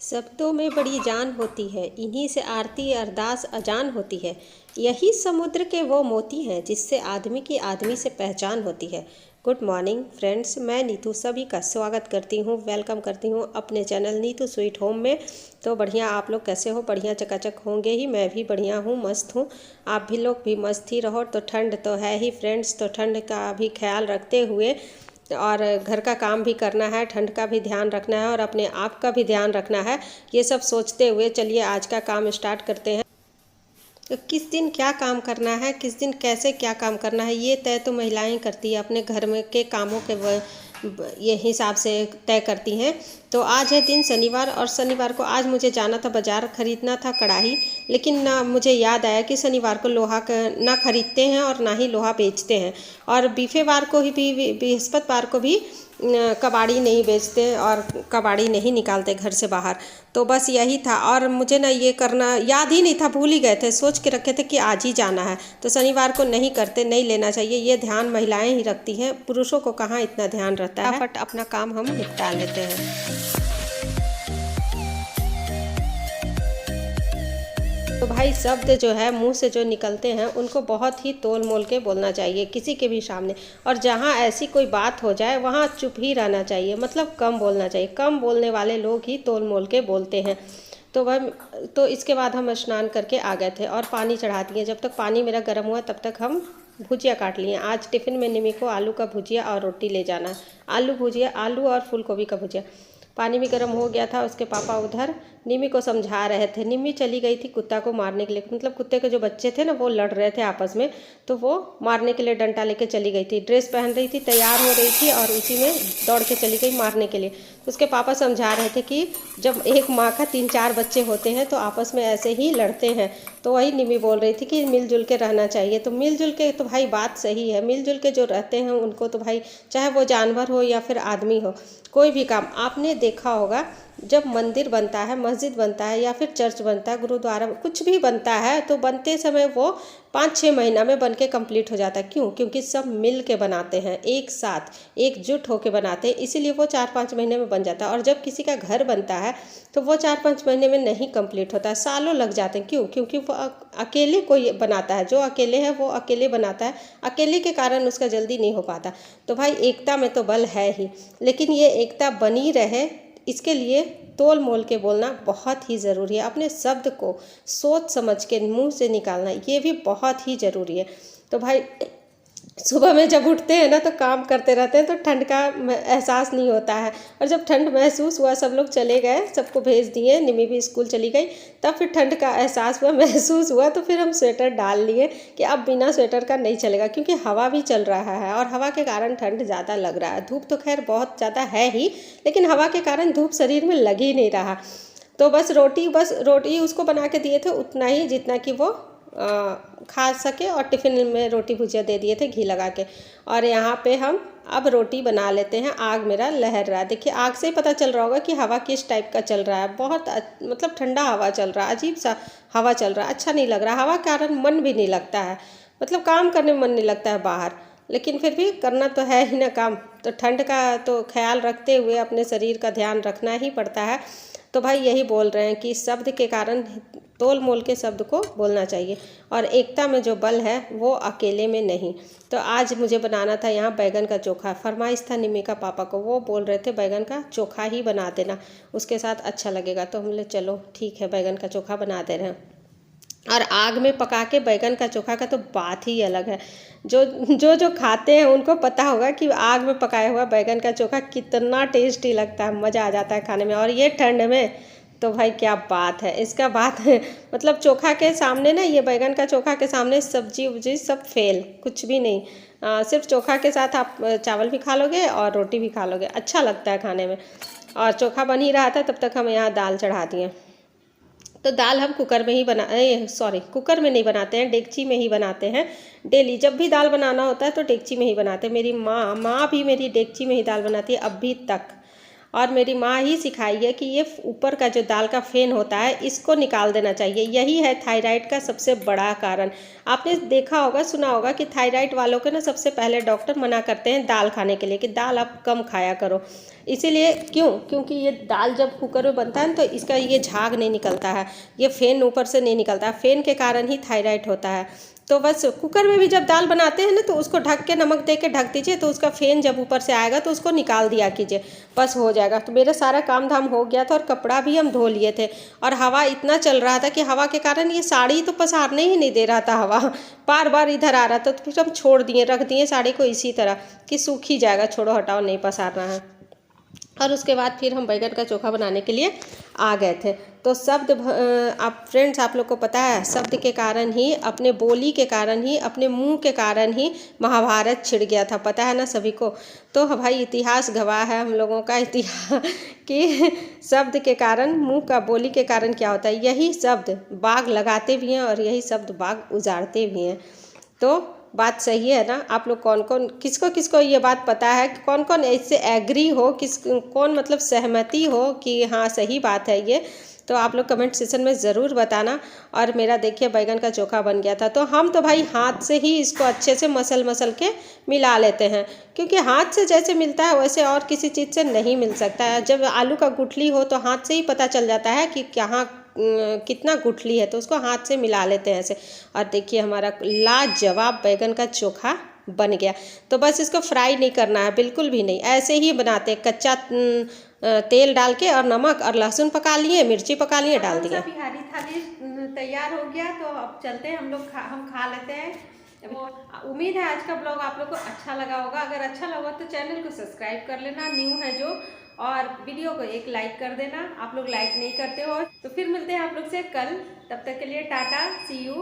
शब्दों में बड़ी जान होती है, इन्हीं से आरती अरदास अजान होती है। यही समुद्र के वो मोती हैं जिससे आदमी की आदमी से पहचान होती है। गुड मॉर्निंग फ्रेंड्स, मैं नीतू सभी का स्वागत करती हूँ, वेलकम करती हूँ अपने चैनल नीतू स्वीट होम में। तो बढ़िया, आप लोग कैसे हो? बढ़िया चकाचक होंगे ही। मैं भी बढ़िया हूँ, मस्त हूँ। आप भी लोग भी मस्त ही रहो। तो ठंड तो है ही फ्रेंड्स, तो ठंड का भी ख्याल रखते हुए और घर का काम भी करना है, ठंड का भी ध्यान रखना है और अपने आप का भी ध्यान रखना है। ये सब सोचते हुए चलिए आज का काम स्टार्ट करते हैं। तो किस दिन क्या काम करना है, किस दिन कैसे क्या काम करना है, ये तय तो महिलाएं करती है, अपने घर में के कामों के ये हिसाब से तय करती हैं। तो आज है दिन शनिवार और शनिवार को आज मुझे जाना था बाज़ार, ख़रीदना था कढ़ाई। लेकिन ना मुझे याद आया कि शनिवार को लोहा ना खरीदते हैं और ना ही लोहा बेचते हैं। और बीफेवार को ही भी बृहस्पतिवार को भी कबाड़ी नहीं बेचते और कबाड़ी नहीं निकालते घर से बाहर। तो बस यही था और मुझे ना ये करना याद ही नहीं था, भूल ही गए थे। सोच के रखे थे कि आज ही जाना है, तो शनिवार को नहीं करते, नहीं लेना चाहिए। ये ध्यान महिलाएं ही रखती हैं, पुरुषों को कहाँ इतना ध्यान रहता है। फटाफट अपना काम हम निपटा लेते हैं। तो भाई शब्द जो है मुंह से जो निकलते हैं उनको बहुत ही तोल मोल के बोलना चाहिए किसी के भी सामने। और जहाँ ऐसी कोई बात हो जाए वहाँ चुप ही रहना चाहिए, मतलब कम बोलना चाहिए। कम बोलने वाले लोग ही तोल मोल के बोलते हैं। तो इसके बाद हम स्नान करके आ गए थे और पानी चढ़ा दिए। जब तक पानी मेरा गर्म हुआ तब तक हम भुजिया काट लिए। आज टिफ़िन में निमी को आलू का भुजिया और रोटी ले जाना है। आलू भुजिया, आलू और फूल गोभी का भुजिया। पानी भी गर्म हो गया था। उसके पापा उधर निमी को समझा रहे थे। निमी चली गई थी कुत्ता को मारने के लिए, मतलब कुत्ते के जो बच्चे थे ना वो लड़ रहे थे आपस में, तो वो मारने के लिए डंडा लेके चली गई थी। ड्रेस पहन रही थी, तैयार हो रही थी और उसी में दौड़ के चली गई मारने के लिए। तो उसके पापा समझा रहे थे कि जब एक माँ का 3-4 बच्चे होते हैं तो आपस में ऐसे ही लड़ते हैं। तो वही निमी बोल रही थी कि मिलजुल के रहना चाहिए। तो मिलजुल के तो भाई बात सही है, मिलजुल के जो रहते हैं उनको तो भाई चाहे वो जानवर हो या फिर आदमी हो, कोई भी काम आपने देखा होगा, जब मंदिर बनता है, मस्जिद बनता है या फिर चर्च बनता है, गुरुद्वारा, कुछ भी बनता है तो बनते समय वो 5-6 महीना में बन के कम्प्लीट हो जाता है। क्यों? क्योंकि सब मिल के बनाते हैं, एक साथ एकजुट होकर बनाते हैं, इसीलिए वो 4-5 महीने में बन जाता है। और जब किसी का घर बनता है तो वो 4-5 महीने में नहीं कम्प्लीट होता है, सालों लग जाते हैं। क्यों? क्योंकि वो अकेले कोई बनाता है, जो अकेले है वो अकेले बनाता है, अकेले के कारण उसका जल्दी नहीं हो पाता। तो भाई एकता में तो बल है ही, लेकिन ये एकता बनी रहे इसके लिए तोल मोल के बोलना बहुत ही ज़रूरी है। अपने शब्द को सोच समझ के मुंह से निकालना ये भी बहुत ही ज़रूरी है। तो भाई सुबह में जब उठते हैं ना तो काम करते रहते हैं तो ठंड का एहसास नहीं होता है। और जब ठंड महसूस हुआ, सब लोग चले गए, सबको भेज दिए, निमी भी स्कूल चली गई, तब फिर ठंड का एहसास हुआ, महसूस हुआ। तो फिर हम स्वेटर डाल लिए कि अब बिना स्वेटर का नहीं चलेगा, क्योंकि हवा भी चल रहा है और हवा के कारण ठंड ज़्यादा लग रहा है। धूप तो खैर बहुत ज़्यादा है ही, लेकिन हवा के कारण धूप शरीर में लग ही नहीं रहा। तो बस रोटी उसको बना के दिए थे, उतना ही जितना कि वो खा सके, और टिफ़िन में रोटी भुजिया दे दिए थे घी लगा के। और यहाँ पे हम अब रोटी बना लेते हैं। आग मेरा लहर रहा है, देखिए आग से ही पता चल रहा होगा कि हवा किस टाइप का चल रहा है। बहुत मतलब ठंडा हवा चल रहा है, अजीब सा हवा चल रहा है, अच्छा नहीं लग रहा। हवा के कारण मन भी नहीं लगता है, मतलब काम करने में मन नहीं लगता है बाहर, लेकिन फिर भी करना तो है ही ना काम। तो ठंड का तो ख्याल रखते हुए अपने शरीर का ध्यान रखना ही पड़ता है। तो भाई यही बोल रहे हैं कि शब्द के कारण तोल मोल के शब्द को बोलना चाहिए, और एकता में जो बल है वो अकेले में नहीं। तो आज मुझे बनाना था यहाँ बैगन का चोखा, फरमाइश था निमी का पापा को, वो बोल रहे थे बैगन का चोखा ही बना देना, उसके साथ अच्छा लगेगा। तो हम बोले चलो ठीक है, बैगन का चोखा बना दे रहे हैं। और आग में पका के बैगन का चोखा का तो बात ही अलग है। जो खाते हैं उनको पता होगा कि आग में पकाया हुआ बैगन का चोखा कितना टेस्टी लगता है, मज़ा आ जाता है खाने में। और ये ठंड में तो भाई क्या बात है, इसका बात है मतलब चोखा के सामने ना, ये बैगन का चोखा के सामने सब्जी उब्जी सब फेल, कुछ भी नहीं। सिर्फ चोखा के साथ आप चावल भी खा लोगे और रोटी भी खा लोगे, अच्छा लगता है खाने में। और चोखा बन ही रहा था तब तक हम यहाँ दाल चढ़ा दिए। तो दाल हम कुकर में ही कुकर में नहीं बनाते हैं, डेगची में ही बनाते हैं। डेली जब भी दाल बनाना होता है तो डेगची में ही बनाते हैं। मेरी माँ भी मेरी डेगची में ही दाल बनाती है अभी तक। और मेरी माँ ही सिखाई है कि ये ऊपर का जो दाल का फेन होता है इसको निकाल देना चाहिए। यही है थायराइड का सबसे बड़ा कारण। आपने देखा होगा, सुना होगा कि थायराइड वालों को ना सबसे पहले डॉक्टर मना करते हैं दाल खाने के लिए कि दाल आप कम खाया करो। इसीलिए क्योंकि ये दाल जब कुकर में बनता है ना तो इसका ये झाग नहीं निकलता है, ये फेन ऊपर से नहीं निकलता है। फेन के कारण ही थायराइड होता है। तो बस कुकर में भी जब दाल बनाते हैं ना तो उसको ढक के नमक दे के ढक दीजिए, तो उसका फेन जब ऊपर से आएगा तो उसको निकाल दिया कीजिए, बस हो जाएगा। तो मेरा सारा काम धाम हो गया था और कपड़ा भी हम धो लिए थे। और हवा इतना चल रहा था कि हवा के कारण ये साड़ी तो पसारने ही नहीं दे रहा था, हवा बार बार इधर आ रहा था। तो फिर हम छोड़ दिए, रख दिए साड़ी को इसी तरह कि सूख ही जाएगा, छोड़ो हटाओ, नहीं पसारना है। और उसके बाद फिर हम बैगन का चोखा बनाने के लिए आ गए थे। तो आप फ्रेंड्स, आप लोग को पता है शब्द के कारण ही, अपने बोली के कारण ही, अपने मुंह के कारण ही महाभारत छिड़ गया था, पता है ना सभी को। तो भाई इतिहास गवाह है हम लोगों का, इतिहास कि शब्द के कारण, मुंह का बोली के कारण क्या होता है, यही शब्द बाग लगाते भी हैं और यही शब्द बाग उजाड़ते भी हैं। तो बात सही है ना। आप लोग कौन कौन, किसको किसको ये बात पता है, कौन कौन इससे एग्री हो, कौन मतलब सहमति हो कि हाँ सही बात है ये, तो आप लोग कमेंट सेक्शन में ज़रूर बताना। और मेरा देखिए बैगन का चोखा बन गया था। तो हम तो भाई हाथ से ही इसको अच्छे से मसल के मिला लेते हैं, क्योंकि हाथ से जैसे मिलता है वैसे और किसी चीज़ से नहीं मिल सकता है। जब आलू का गुठली हो तो हाथ से ही पता चल जाता है कि कहाँ कितना गुठली है, तो उसको हाथ से मिला लेते हैं ऐसे। और देखिए हमारा लाजवाब बैगन का चोखा बन गया। तो बस इसको फ्राई नहीं करना है, बिल्कुल भी नहीं, ऐसे ही बनाते, कच्चा तेल डाल के और नमक और लहसुन पका लिए, मिर्ची पका लिए, डाल दिया। बिहारी थाली तैयार हो गया। तो अब चलते हैं हम लोग, हम खा लेते हैं। उम्मीद है आज का ब्लॉग आप लोग को अच्छा लगा होगा। अगर अच्छा लगा तो चैनल को सब्सक्राइब कर लेना, न्यू है जो, और वीडियो को एक लाइक कर देना। आप लोग लाइक नहीं करते हो। तो फिर मिलते हैं आप लोग से कल, तब तक के लिए टाटा, सी यू।